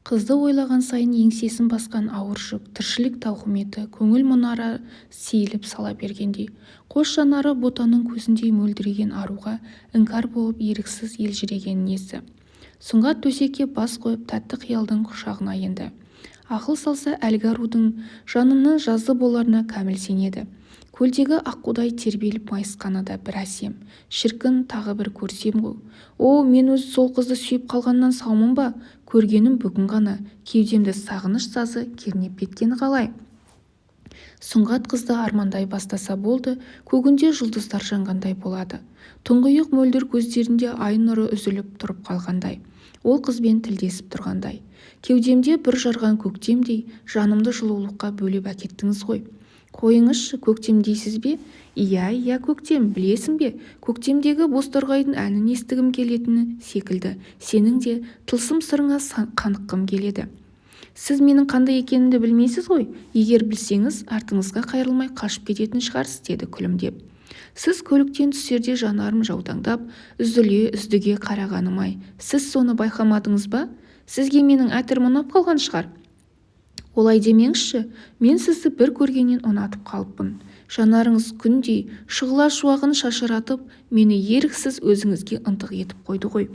Қызды ойлаған сайын еңсесін басқан ауыр жүк, тіршілік тауқыметі, көңіл мұнара сейіліп сала бергендей. Қос жанары ботаның көзіндей мөлдіреген аруға іңкәр болып еріксіз елжіреген несі. Сұңғат төсекке бас қойып тәтті қиялдың құшағына енді. Ақыл салса әлгі арудың жанының жазы боларына кәміл сенеді. Көлдегі аққудай тербеліп майысқаны да бір әсем. Шіркін тағы бір көрсем ғой. Мен өзі сол қызды сүйіп қалғаннан саумын ба? Көргенім бүгін ғана. Кеудемді сағыныш сазы кернеп кеткені қалай? Сұңғат қызды армандай бастаса болды, көгінде жұлдыздар жанғандай болады. Тұңғиық мөлдір көздерінде ай нұры үзіліп тұрып қалғандай. Ол қызбен тілдесіп тұрғандай. Кеудемде бір жарған көктемдей жанымды жылулыққа бөлеп әкеттіңіз ғой. Қойыңызшы, көктем дейсіз бе? Иә, көктем, білесің бе? Көктемдегі бозторғайдың әнін естігім келетіні секілді. Сенің де тылсым сырыңа қаныққым келеді. Сіз менің қандай екенімді білмейсіз ғой. Егер білсеңіз, артыңызға қайрылмай қашып кететін шығарсыз, деді күлімдеп. Сіз көліктен түсерде жанарым жаутаңдап, үздіге қарағаным-ай. Сіз соны байқамадыңыз ба? Сізге менің әтірім ұнап қалған шығар. Олай демеңізші, мен сізді бір көргеннен ұнатып қалыппын. Жанарыңыз күндей шұғыла шуағын шашыратып, мені еріксіз өзіңізге ынтық етіп қойды ғой.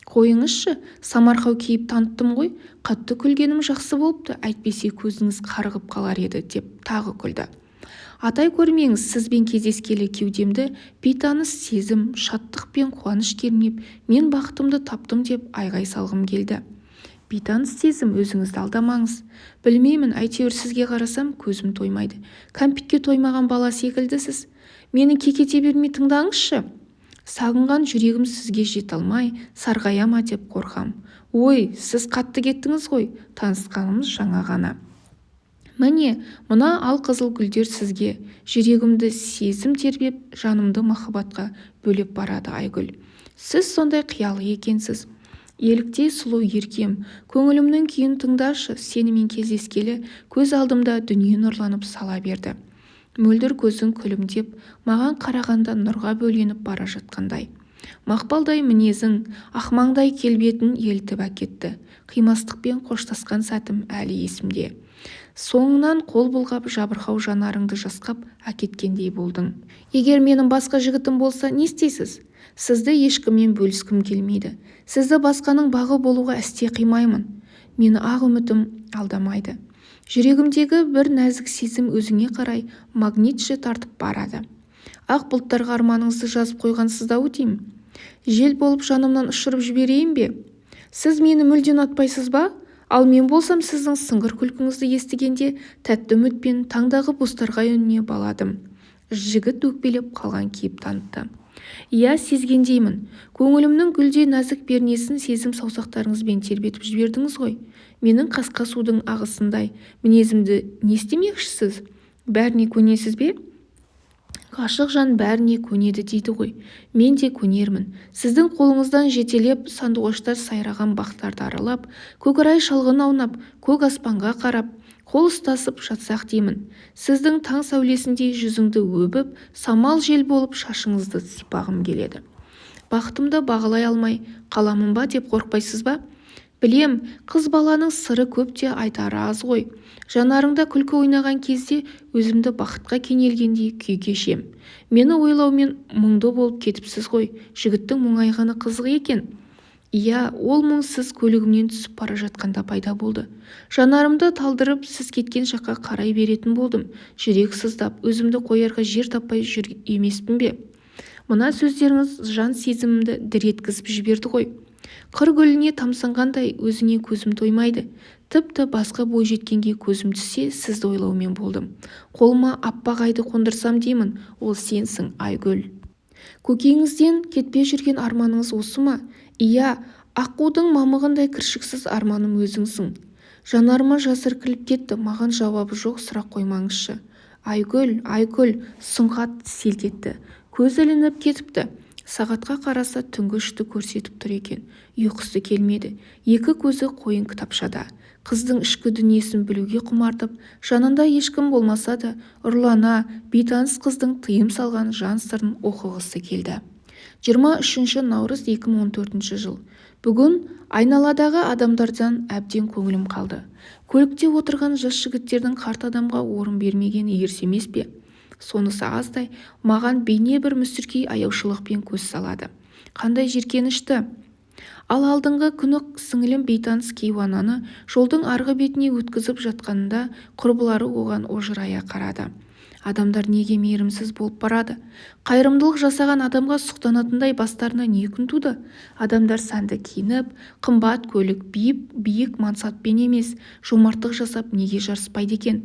Қойыңызшы, самарқау кейіп таныттым ғой. Қатты күлгенім жақсы болыпты, әйтпесе көзіңіз қарығып қалар еді, деп тағы күлді. Атай көрмеңіз, сізбен кездескелі кеудемді бейтаныс сезім, шаттық пен қуаныш кернеп, мен бақытымды таптым деп айғай салғым келді. Бейтаныс сезім, өзіңізді алдамаңыз. Білмеймін, әйтеуір сізге қарасам көзім тоймайды. Кәмпитке тоймаған бала секілдісіз. Мені кекете бермей тыңдаңызшы. Сағынған жүрегім сізге жете алмай, сарғая ма деп қорқам. Сіз қатты кеттіңіз ғой, танысқанымыз жаңа ғана. Міне, мына ал қызыл гүлдер сізге жүрегімді сезім тербеп, жанымды махаббатқа бөлеп барады айгүл. Сіз сондай қиялы екенсіз. Еліктей сұлу еркем, көңілімнің күйін тыңдашы. Сенімен кездескелі көз алдымда дүние нұрланып сала берді. Мөлдір көзің күлімдеп, маған қарағанда нұрға бөленіп бара жатқандай. Мақпалдай мінезің, ақмаңдай келбетін елтіп әкетті. Қимастықпен қоштасқан сәтім әлі есімде. Соңынан қол бұлғап, жабырқау жанарыңды жасқап әкеткендей болдың. Егер менің басқа жігітім болса, не істейсіз? Сізді ешкіммен бөліскім келмейді. Сізді басқаның бағы болуға әсте қимаймын. Мені ақ үмітім алдамайды. Жүрегімдегі бір нәзік сезім өзіңе қарай магнитше тартып барады. Ақ бұлттарға арманыңызды жазып қойғансыз-ау деймін. Жел болып жанымнан ұшырып жіберейін бе? Сіз мені мүлде ұнатпайсыз ба? Ал мен болсам сіздің сыңғыр күлкіңізді естігенде тәтті үмітпен таңдағы бозторғай үніне баладым. Жігіт өкпелеп қалған кейіп танытты. Иә, сезгендеймін. Көңілімнің гүлдей нәзік пернесін сезім саусақтарыңызбен тербетіп жібердіңіз ғой. Менің қасқа судың ағысындай мінезімді не істемекшісіз? Бәріне көнесіз бе? Ғашық жан бәріне көнеді дейді ғой. Мен де көнермін. Сіздің қолыңыздан жетелеп, сандуғаштар сайраған бақтарды аралап, көкорай шалғын аунап, көк аспанға қарап, қол ұстасып жатсақ деймін. Сіздің таң сәулесіндей жүзіңді өбіп, самал жел болып шашыңызды сипағым келеді. Бақытымды бағалай алмай қаламын ба деп қорықпайсыз ба? Білем, қыз баланың сыры көп те айтары аз ғой. Жанарыңда күлкі ойнаған кезде өзімді бақытқа кенелгендей күй кешем. Мені ойлаумен мұңды болып кетіпсіз ғой. Жігіттің мұңайғаны қызық екен. Иә, ол мұң сіз көлігімнен түсіп бара жатқанда пайда болды. Жанарымды талдырып, сіз кеткен жаққа қарай беретін болдым. Жүрек сыздап, өзімді қоярға жер таппай жүр емеспін бе? Мына сөздеріңіз жан сезімімді дір еткізіп жіберді ғой. Қыр гүліне тамсанғандай өзіңе көзім тоймайды. Тіпті басқа бой жеткенге көзім түссе, сізді ойлаумен болдым. Қолыма аппақ айды қондырсам деймін, ол сенсің, айгүл. Көкеңізден кетпей жүрген арманыңыз осы ма? Иә, аққудың мамығындай кіршіксіз арманым өзіңсің. Жанарыма жас іркіліп кетті, маған жауабы жоқ, сұрақ қоймаңызшы. Айгүл, Сұңғат селт етті. Көзі ілініп кетіпті. Сағатқа қараса түнгі 3-ті көрсетіп тұр екен. Ұйқысы келмеді. Екі көзі қойын кітапшада. Қыздың ішкі дүниесін білуге құмартып, жанында ешкім болмаса да ұрлана, бейтаныс қыздың тыйым салған жан сырын оқығысы келді. 23 наурыз 2014 жыл. Бүгін айналадағы адамдардан әбден көңілім қалды. Көлікте отырған жас жігіттердің қарт адамға орын бермегені ерсі емес пе? Сонысы аздай маған бейне бір мүсіркей аяушылықпен көз салады. Қандай жеркенішті! Ал алдыңғы күні сіңілім бейтаныс кейуананы жолдың арғы бетіне өткізіп жатқанында құрбылары оған ожырая қарады. Адамдар неге мейірімсіз болып барады? Қайырымдылық жасаған адамға сұқтанатындай бастарына не күн туды? Адамдар сәнді киініп, қымбат көлік биік мансаппен емес, жомарттық жасап неге жарыспайды екен?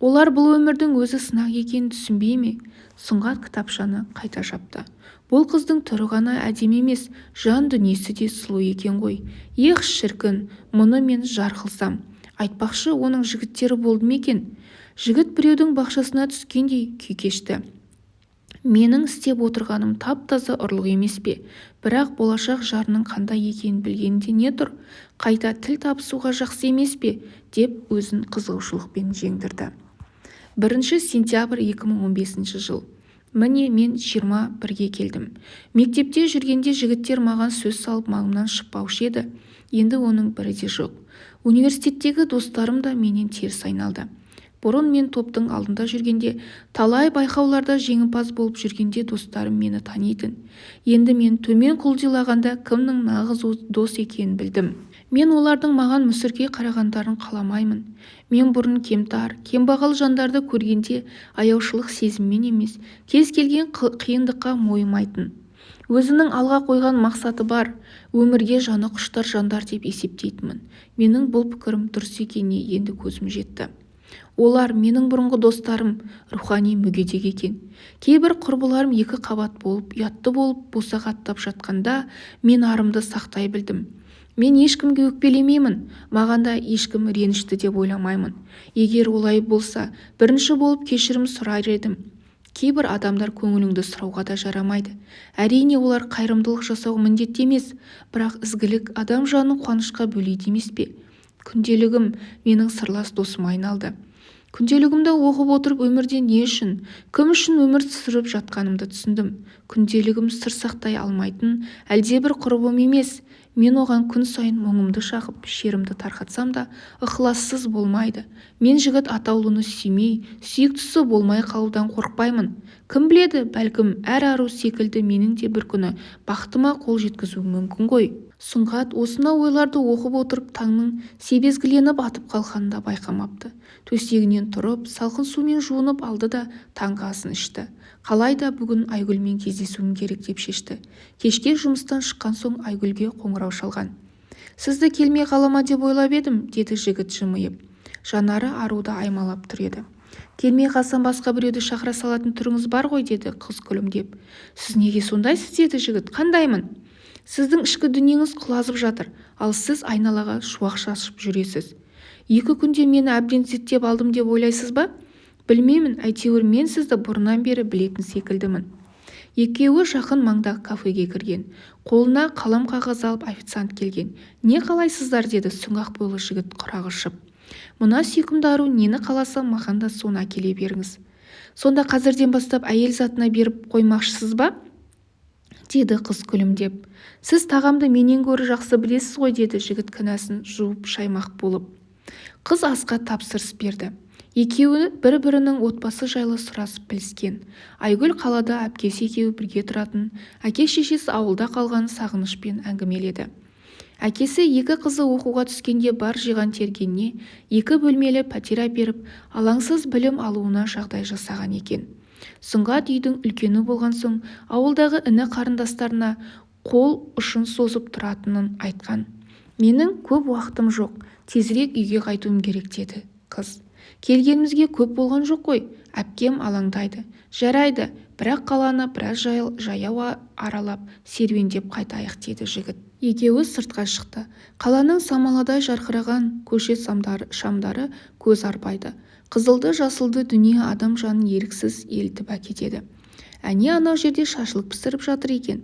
Олар бұл өмірдің өзі сынақ екенін түсінбей ме? Сұңғат кітапшаны қайта жапты. Бұл қыздың түрі ғана әдемі емес, жан дүниесі де сұлу екен ғой. Ех шіркін, мұны мен жар қылсам. Айтпақшы, оның жігіттері болды ма екен? Жігіт біреудің бақшасына түскендей күй кешті. Менің істеп отырғаным тап-таза ұрлық емес пе? Бірақ болашақ жарының қандай екенін білгенде не тұр? Қайта тіл табысуға жақсы емес пе? Деп өзін қызығушылықпен жеңдірді. 1 сентябрь 2015 жыл. Міне мен 21-ге келдім. Мектепте жүргенде жігіттер маған сөз салып маңымнан шықпаушы еді. Енді оның бірі де жоқ. Университеттегі достарым да менен теріс айналды. Бұрын мен топтың алдында жүргенде, талай байқауларда жеңімпаз болып жүргенде достарым мені танитын. Енді мен төмен құлдилағанда кімнің нағыз дос екенін білдім. Мен олардың маған мүсіркей қарағандарын қаламаймын. Мен бұрын кемтар, кембағал жандарды көргенде аяушылық сезіммен емес, кез келген қиындыққа мойымайтын. Өзінің алға қойған мақсаты бар, өмірге жаны құштар жандар деп есептейтінмін. Менің бұл пікірім дұрыс екеніне енді көзім жетті. Олар менің бұрынғы достарым, рухани мүгедек екен. Кейбір құрбыларым 2 қабат болып, ұятты болып босағаттап жатқанда мен арымды сақтай білдім. Мен ешкімге өкпелемеймін, маған да ешкім ренішті деп ойламаймын. Егер олай болса, бірінші болып кешірім сұрар едім. Кейбір адамдар көңіліңді сұрауға да жарамайды. Әрине олар қайырымдылық жасау міндетті емес, бірақ ізгілік адам жанын қуанышқа бөлейді емес пе? Күнделігім менің сырлас досыма айналды. Күнделігімді оқып отырып өмірде не үшін, кім үшін өмір сүріп жатқанымды түсіндім. Күнделігім сыр сақтай алмайтын әлдебір құрбым емес. Мен оған күн сайын мұңымды шағып, шерімді тарқатсам да ықылассыз болмайды. Мен жігіт атаулыны сүймей, сүйіктісі болмай қалудан қорықпаймын. Кім біледі, бәлкім әр ару секілді менің де бір күні бақытыма қол жеткізуім мүмкін ғой. Сұңғат осынау ойларды оқып отырып таңның себезгіленіп атып қалғанын да байқамапты. Төсегінен тұрып, салқын сумен жуынып алды да таңғы асын ішті. Қалайда бүгін Айгүлмен кездесуім керек деп шешті. Кешке жұмыстан шыққан соң Айгүлге қоңырау шалған. «Сізді келмей қалама деп ойлап едім», деді жігіт жымиып. Жанары аруды аймалап тұр еді. «Келмей қалсам басқа біреуді шақыра салатын түріңіз бар ғой», деді қыз күлімдеп. «Сіз неге сондайсыз?» деді жігіт. «Қандаймын? Сіздің ішкі дүниеңіз құлазып жатыр, ал сіз айналаға шуақ шашып жүресіз. 2 күнде мені әбден зерттеп алдым деп ойлайсыз ба? Білмеймін, әйтеуір мен сізді бұрыннан бері білетін секілдімін». Екеуі жақын маңдағы кафеге кірген. Қолына қалам қағаз алып официант келген. «Не қалайсыздар?» деді сұңғақ бойлы жігіт құрақ ұшып. «Мына сүйкімді ару нені қаласа маған да соны әкеле беріңіз». «Сонда қазірден бастап әйел затына беріп қоймақшысыз ба?» деді қыз күлімдеп. «Сіз тағамды менен гөрі жақсы білесіз ғой», деді жігіт кінәсін жуып шаймақ болып. Қыз асқа тапсырыс берді. Екеуі бір-бірінің отбасы жайлы сұрасып біліскен. Айгүл қалада, әпкесі екеуі бірге тұратын, әке-шешесі ауылда қалған сағынышпен әңгімеледі. Әкесі 2 қызы оқуға түскенде бар жиған тергеніне 2 бөлмелі пәтер әперіп, алаңсыз білім алуына жағдай жасаған екен. Сұңғат үйдің үлкені болған соң ауылдағы іні қарындастарына қол ұшын созып тұратынын айтқан. «Менің көп уақытым жоқ, тезірек үйге қайтуым керек», деді қыз. «Келгенімізге көп болған жоқ қой», әпкем алаңдайды. «Жарайды, бірақ қаланы біраз жаяу аралап серуендеп қайтайық», деді жігіт. Екеуі сыртқа шықты. Қаланың самаладай жарқыраған көше шамдары көз арбайды. Қызылды жасылды дүние адам жанын еріксіз елтіп әкетеді. «Әне анау жерде шашлық пісіріп жатыр екен.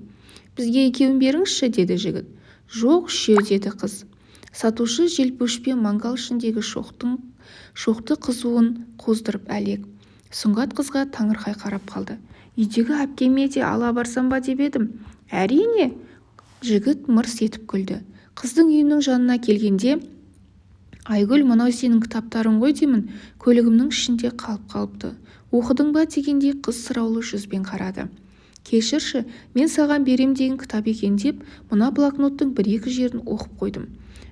Бізге екеуін беріңізші», деді жігіт. «Жоқ, үшеу», деді қыз. Сатушы желпөшпен мангал ішіндегі шоқты қызуын қоздырып әлек. Сұңғат қызға таңырқай қарап қалды. «Үйдегі әпкеме де ала барсам ба деп едім». «Әрине», жігіт мырс етіп күлді. Қыздың үйінің жанына келгенде Айгүл, мынау сенің кітаптарың ғой деймін, көлігімнің ішінде қалып қалыпты. Оқыдың ба дегендей қыз сұраулы жүзбен қарады. Кешірші, мен саған берем деген кітап екен деп, мына блокноттың бір-екі жерін оқып қойдым.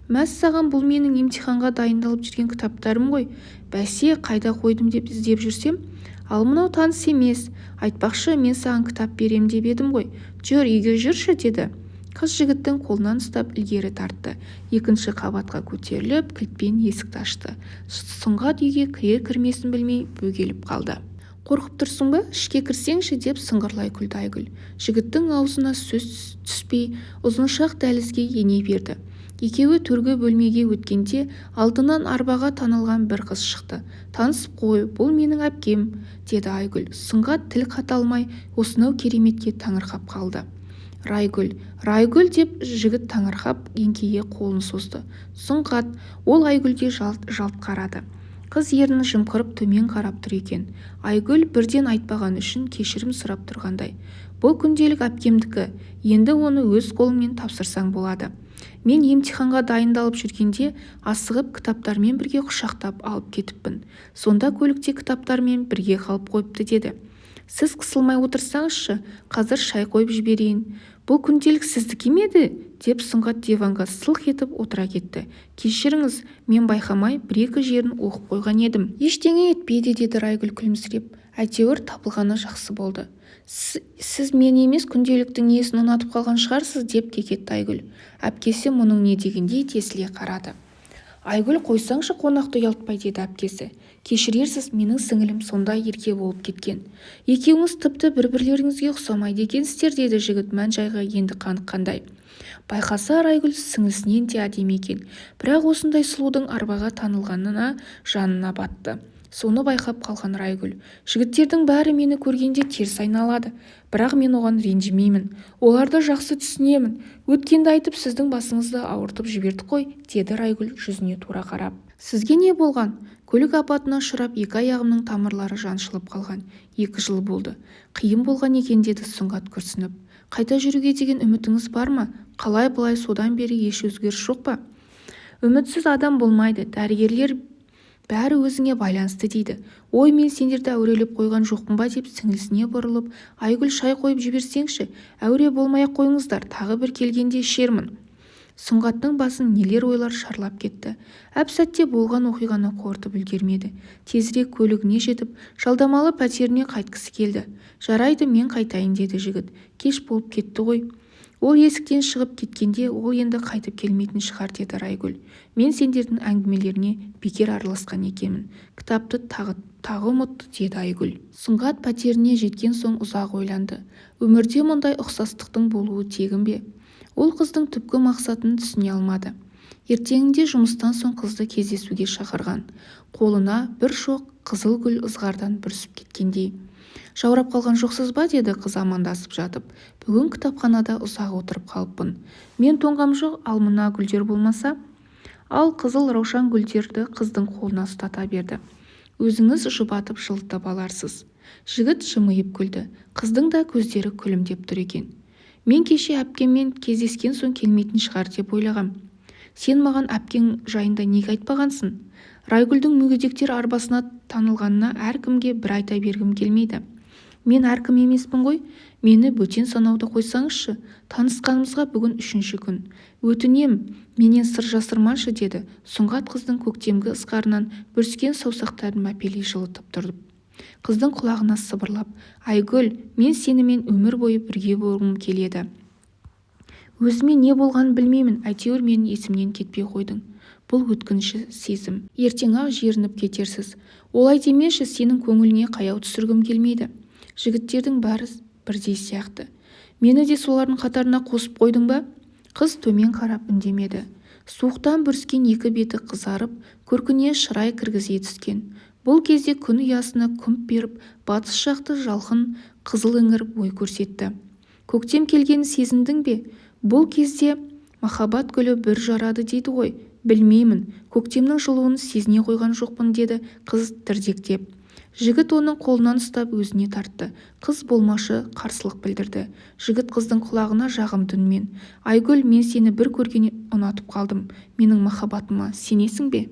Мәссаған, бұл менің емтиханға дайындалып жүрген кітаптарым ғой. Бәсе, қайда қойдым деп іздеп жүрсем, ал мынау таныс емес. Айтпақшы, мен саған кітап берем деп едім ғой. Жүр, үйге жүрші, деді. Қыз жігіттің қолынан ұстап ілгері тартты. Екінші қабатқа көтеріліп, кілтпен есікті ашты. Сұңғат үйге кірер-кірмесін білмей бөгеліп қалды. Қорқып тұрсың ба? Ішке кірсеңші, деп сыңғырлай күлді Айгүл. Жігіттің аузына сөз түспей, ұзыншақ дәлізге ене берді. Екеуі төргі бөлмеге өткенде алдынан арбаға танылған бір қыз шықты. Танысып қой, бұл менің әпкем, деді Айгүл. Сұңғат тіл қата алмай осынау кереметке таңырқап қалды. Райгүл, деп жігіт таңырқап еңкейе қолын созды. Сұңғат, ол Айгүлге жалт қарады. Қыз ернін жымқырып төмен қарап тұр екен. Айгүл бірден айтпаған үшін кешірім сұрап тұрғандай. Бұл күнделік әпкемдікі, енді оны өз қолыңмен тапсырсаң болады. Мен емтиханға дайындалып жүргенде асығып кітаптармен бірге құшақтап алып кетіппін. Сонда көлікте кітаптармен бірге қалып қойыпты, деді. Сіз қысылмай отырсаңызшы, қазір шай қойып жіберейін. Бұл күнделік сіздікі ме еді? Деп Сұңғат диванға сылқ етіп отыра кетті. Кешіріңіз, мен байқамай бір-екі жерін оқып қойған едім. Ештеңе етпейді, деді Райгүл күлімсіреп. Әйтеуір табылғаны жақсы болды. Сіз мен емес күнделіктің несін ұнатып қалған шығарсыз, деп кекетті Айгүл. Әпкесі мұның не дегендей тесіле қарады. Айгүл, қойсаңшы, қонақты ұялтпай, деді әпкесі. Кешірерсіз, менің сіңілім сондай ерке болып кеткен. Екеуіңіз тіпті бір-бірлеріңізге ұқсамайды екенсіздер, деді жігіт мән-жайға енді қаныққандай. Байқаса Айгүл сіңілісінен де әдемі екен, бірақ осындай сұлудың арбаға танылғанына жанына батты. Соны байқап қалған Райгүл. Жігіттердің бәрі мені көргенде теріс айналады, бірақ мен оған ренжімеймін. Оларды жақсы түсінемін. Өткенді айтып сіздің басыңызды ауыртып жібердік қой, деді Райгүл жүзіне тура қарап. Сізге не болған? Көлік апатына ұшырап, екі аяғымның тамырлары жаншылып қалған. 2 жыл болды. Қиын болған екен, деді Сұңғат күрсініп. Қайта жүруге деген үмітіңіз бар ма? Қалай бұлай, содан бері еш өзгеріс жоқ па? Үмітсіз адам болмайды. Дәрігерлер бәрі өзіңе байланысты дейді. Ой, мен сендерді әурелеп қойған жоқпын ба, деп сіңілісіне бұрылып, Айгүл, шай қойып жіберсеңші, әуре болмай-ақ қойыңыздар, тағы бір келгенде ішермін. Сұңғаттың басын нелер ойлар шарлап кетті. Әп-сәтте болған оқиғаны қорытып үлгермеді. Тезірек көлігіне жетіп, жалдамалы пәтеріне қайтқысы келді. Жарайды, мен қайтайын, деді жігіт. Кеш болып кетті ғой. Ол есіктен шығып кеткенде, ол енді қайтып келмейтін шығар, деді Райгүл. Мен сендердің әңгімелеріне бекер араласқан екенмін. Кітапты тағы ұмытты, деді Айгүл. Сұңғат пәтеріне жеткен соң ұзақ ойланды. Өмірде мұндай ұқсастықтың болуы тегін бе? Ол қыздың түпкі мақсатын түсіне алмады. Ертеңінде жұмыстан соң қызды кездесуге шақырған. Қолына бір шоқ қызыл гүл ызғардан бүрісіп кеткендей. Жаурап қалған жоқсыз ба, деді қыз амандасып жатып. Бүгін кітапханада ұзақ отырып қалыппын. Мен тоңғам жоқ, ал мына гүлдер болмаса? Ал қызыл раушан гүлдерді қыздың қолына ұстата берді. Өзіңіз жұбатып жылытып аларсыз. Жігіт жымиып күлді. Қыздың да көздері күлімдеп тұр екен. Мен кеше әпкеммен кездескен соң келмейтін шығар деп ойлағам. Сен маған әпкең жайында неге айтпағансың? Райгүлдің мүгедектер арбасына танылғанына әркімге бір айта бергім келмейді. Мен әркім емеспін ғой, мені бөтен санауды қойсаңызшы. Танысқанымызға бүгін 3-ші күн. Өтінем, менен сыр жасырмашы, деді. Сұңғат қыздың көктемгі ысқарынан бүріскен саусақтарын мәпелей жылытып тұрды. Қыздың құлағына сыбырлап, Айгүл, мен сенімен өмір бойы бірге болғым келеді. Өзіме не болғанын білмеймін, әйтеуір менің есімнен кетпей қойдың. Бұл өткінші сезім. Ертең-ақ жерініп кетерсіз. Олай демеші, сенің көңіліне қаяу түсіргім келмейді. Жігіттердің бәрі бірдей сияқты. Мені де солардың қатарына қосып қойдың ба? Қыз төмен қарап үндемеді. Суықтан бүріскен екі беті қызарып, көркіне шырай кіргізе түскен. Бұл кезде күн ұясына күмп беріп, батыс жақты жалқын қызыл іңір бой көрсетті. Көктем келгенін сезіндің бе? Бұл кезде махаббат гүлі бір жарады дейді ғой. Білмеймін, көктемнің жылуын сезіне қойған жоқпын, деді қыз дірдектеп. Жігіт оның қолынан ұстап өзіне тартты. Қыз болмашы қарсылық білдірді. Жігіт қыздың құлағына жағымды үнмен: «Айгүл, мен сені бір көргеннен ұнатып қалдым. Менің махаббатыма сенесің бе?»